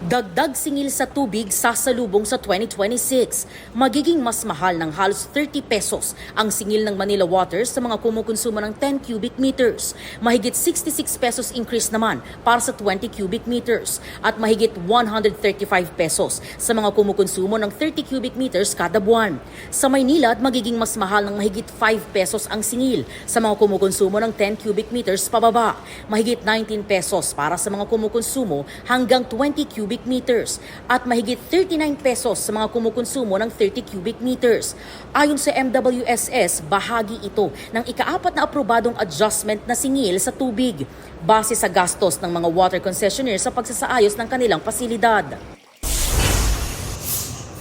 Dagdag singil sa tubig sasalubong sa 2026. Magiging mas mahal ng halos 30 pesos ang singil ng Manila Water sa mga kumukonsumo ng 10 cubic meters. Mahigit 66 pesos increase naman para sa 20 cubic meters at mahigit 135 pesos sa mga kumukonsumo ng 30 cubic meters kada buwan. Sa Maynilad, magiging mas mahal ng mahigit 5 pesos ang singil sa mga kumukonsumo ng 10 cubic meters pababa. Mahigit 19 pesos para sa mga kumukonsumo hanggang 20 cubic meters at mahigit 39 pesos sa mga kumukonsumo ng 30 cubic meters. Ayon sa MWSS, bahagi ito ng ika-4 na aprobadong adjustment na singil sa tubig base sa gastos ng mga water concessionaires sa pagsasaayos ng kanilang pasilidad.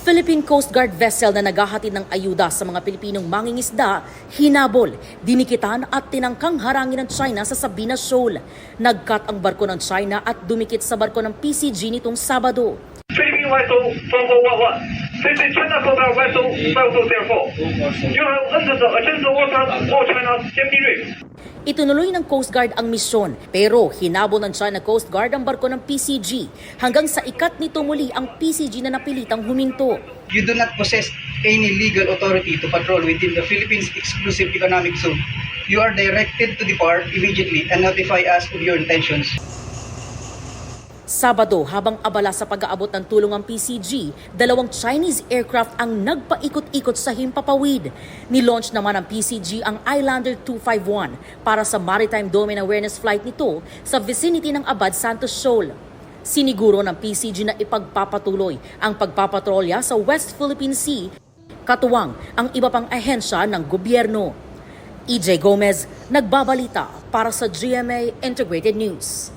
Philippine Coast Guard vessel na naghahatid ng ayuda sa mga Pilipinong mangingisda, hinabol, dinikitan at tinangkang harangin ng China sa Sabina Shoal. Nagkat ang barko ng China at dumikit sa barko ng PCG nitong Sabado. Philippine vessel 4411. This is China Coastal Vessel 5204. You have entered the adjacent waters of China's Gemini Reef. Itunuloy ng Coast Guard ang misyon pero hinabol ng China Coast Guard ang barko ng PCG hanggang sa ikat nito muli ang PCG na napilitang huminto. You do not possess any legal authority to patrol within the Philippines Exclusive Economic Zone. You are directed to depart immediately and notify us of your intentions. Sabado, habang abala sa pag-aabot ng tulong ang PCG, 2 Chinese aircraft ang nagpaikot-ikot sa himpapawid. Nilaunch naman ng PCG ang Islander 251 para sa Maritime Domain Awareness flight nito sa vicinity ng Abad Santos Shoal. Siniguro ng PCG na ipagpapatuloy ang pagpapatrolya sa West Philippine Sea, katuwang ang iba pang ahensya ng gobyerno. EJ Gomez, nagbabalita para sa GMA Integrated News.